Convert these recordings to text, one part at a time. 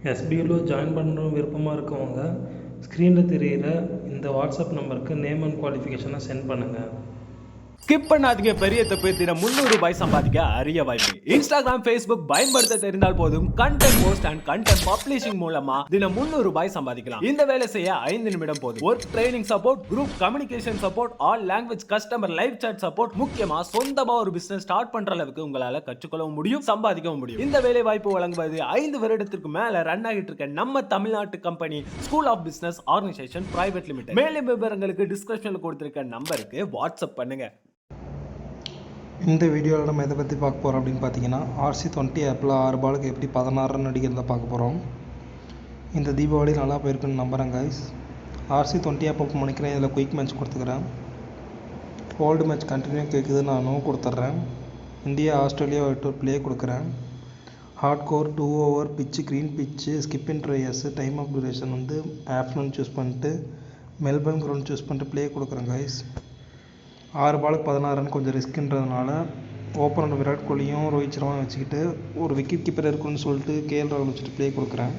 எஸ்பியூவில் join பண்ணணும் விருப்பமாக இருக்கவங்க ஸ்க்ரீனில் தெரிகிற இந்த வாட்ஸ்அப் நம்பருக்கு நேம் அண்ட் குவாலிஃபிகேஷனை சென்ட் பண்ணுங்கள். ஸ்கிப் பண்ணாதீங்க, பெரிய தப்பு. தினம் 300 ரூபாய் சம்பாதிக்க அரிய வாய்ப்பு. இன்ஸ்டாகிராம், ஃபேஸ்புக் பயன்படுத்த தெரிந்தால் போதும் content post and content publishing மூலமா தினம் 300 ரூபாய் சம்பாதிக்கலாம். இந்த வேலை செய்ய 5 நிமிடம் போதும். Work training support, group communication support, all language customer live chat support, முக்கியமா சொந்தமா ஒரு பிசினஸ் ஸ்டார்ட் பண்ற அளவுக்கு உங்களால கற்றுக்கொள்ளவும் முடியும், சம்பாதிக்கவும் முடியும். இந்த வேலை வாய்ப்பு வழங்குவது 5 வருடத்திற்கு மேல ரன் ஆகிட்டு இருக்க நம்ம தமிழ்நாட்டு company school of business organisation private limited. மேலும் விவரங்களுக்கு டிஸ்கிரிப்ஷன்ல கொடுத்திருக்க நம்பருக்கு வாட்ஸ்அப் பண்ணுங்க. இந்த வீடியோவில் நம்ம எதை பற்றி பார்க்க போகிறோம் அப்படின்னு பார்த்தீங்கன்னா, RC20 ஆப்பில் 6 பாலுக்கு எப்படி 16 ரன் அடிக்கிறத பார்க்க போகிறோம். இந்த தீபாவளி நல்லா போயிருக்குன்னு நம்புகிறேன் கைஸ். RC20 ஆப் ஓப்பன் பண்ணிக்கிறேன். இதில் குயிக் மேட்ச் கொடுத்துக்கிறேன். ஓல்டு மேட்ச் கண்டினியூ கேட்குது, நான் நோ கொடுத்துட்றேன். இந்தியா ஆஸ்திரேலியா ப்ளே கொடுக்குறேன். Hard core 2 over pitch, green pitch, skip in dryers, time of duration வந்து ஆஃப்டர்நூன் சூஸ் பண்ணிட்டு மெல்பர்ன் கிரவுண்ட் சூஸ் பண்ணிட்டு ப்ளே கொடுக்குறேன் கைஸ். 6 பாலுக்கு 16 ரன் கொஞ்சம் ரிஸ்க்குன்றதுனால ஓப்பனர் விராட் கோலியும் ரோஹித் சர்மாவும் வச்சுக்கிட்டு ஒரு விக்கெட் கீப்பர் இருக்குன்னு சொல்லிட்டு KL ராகுல் வச்சுட்டு ப்ளே கொடுக்குறேன்.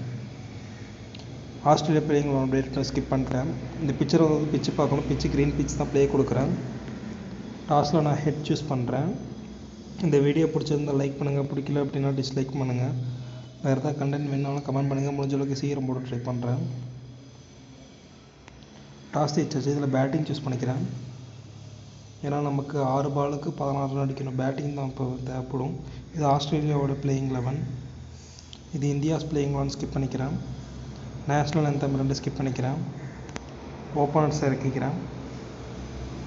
ஆஸ்திரேலியா பிளேயிங் அப்படியே ஸ்கிப் பண்ணிட்டேன். இந்த பிச்சரை வந்து பிச்சு பார்க்கணும். பிச்சு க்ரீன் பிச் தான் ப்ளே கொடுக்குறேன். டாஸில் நான் ஹெட் சூஸ் பண்ணுறேன். இந்த வீடியோ பிடிச்சிருந்தால் லைக் பண்ணுங்கள், பிடிக்கல அப்படின்னா டிஸ்லைக் பண்ணுங்கள். வேறு ஏதாவது கண்டென்ட் வேணாலும் கமெண்ட் பண்ணுங்கள். முடிஞ்ச அளவுக்கு சீக்கிரம் போட ட்ரை பண்ணுறேன். டாஸ் ஜெயிச்சாச்சு. இதில் பேட்டிங் சூஸ் பண்ணிக்கிறேன். ஏன்னா நமக்கு 6 பாலுக்கு 16 ரன் அடிக்கணும். பேட்டிங் தான் இப்போ தேவைப்படும். இது ஆஸ்திரேலியாவோட பிளேயிங் 11. இது இந்தியாஸ் பிளேயிங் 1 ஸ்கிப் பண்ணிக்கிறேன். நேஷ்னல் anthem 2 ஸ்கிப் பண்ணிக்கிறேன். ஓப்பனர்ஸ் இறக்கிக்கிறேன்.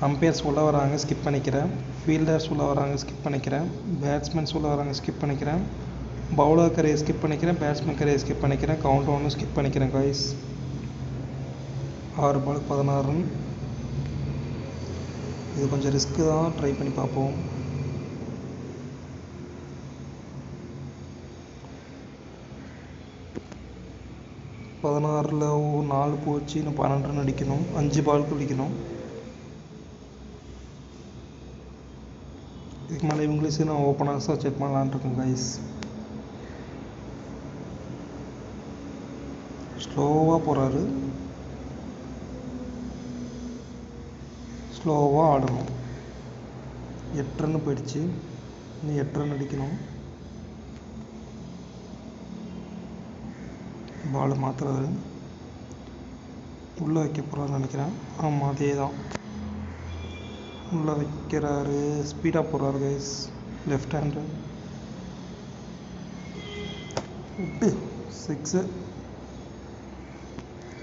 அம்பையர்ஸ் உள்ள வராங்க, ஸ்கிப் பண்ணிக்கிறேன். ஃபீல்டர்ஸ் உள்ள வராங்க, ஸ்கிப் பண்ணிக்கிறேன். பேட்ஸ்மேன்ஸ் உள்ள வராங்க, ஸ்கிப் பண்ணிக்கிறேன். பவுலர் கரையை ஸ்கிப் பண்ணிக்கிறேன். பேட்ஸ்மேன் கரையை ஸ்கிப் பண்ணிக்கிறேன். கவுண்ட் ஒன்று ஸ்கிப் பண்ணிக்கிறேன் கைஸ். 6 பாலுக்கு 16 ரன். இது கொஞ்சம் ரிஸ்க்கு தான், ட்ரை பண்ணி பார்ப்போம். பதினாறில் 4 போச்சு. இன்னும் 12 ரன் அடிக்கணும். 5 பாலுக்கு அடிக்கணும். இதுக்கு மேலே இங்கிலீஷு நான் ஓப்பனர்ஸாக செக் பண்ணலான்ட்ருக்கேன் கைஸ். ஸ்லோவாக போகிறாரு. ஸ்லோவாக ஆடணும். 8 ரன் போயிடுச்சு. இன்னும் 8 ரன் அடிக்கணும். பால் மாற்றுறாரு. உள்ளே வைக்க போகிறாருன்னு நினைக்கிறேன். ஆமாம், அதே தான். உள்ளே வைக்கிறாரு. ஸ்பீடாக போகிறாரு கைஸ். லெஃப்ட் ஹேண்டு விட்டு 6.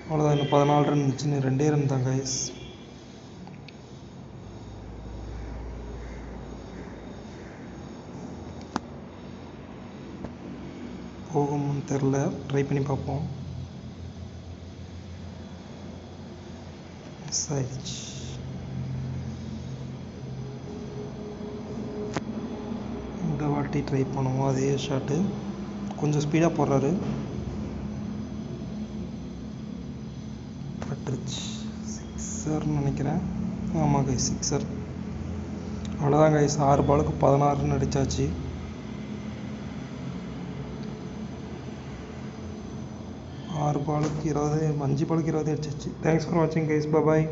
அவ்வளோதான். இன்னும் 14 ரன் இருந்துச்சு. 2 ரன் தான் கைஸ். போகும்னு தெரில, ட்ரை பண்ணி பார்ப்போம். மிஸ் ஆயிடுச்சு. இந்த வாட்டி ட்ரை பண்ணுவோம் அதே ஷாட்டு. கொஞ்சம் ஸ்பீடாக போடுறாரு. பட்டுருச்சு. 6ர்னு நினைக்கிறேன். ஆமாம் கைஸ், 6. அவ்வளோதான் கைஸ். 6 பாலுக்கு 16 ரன் அடித்தாச்சு. 6 பாலுக்கு 20, 5 பாலுக்கு 20 அடிச்சிச்சு. தேங்க்ஸ் ஃபார் வாட்சிங் கைஸ். பாய்.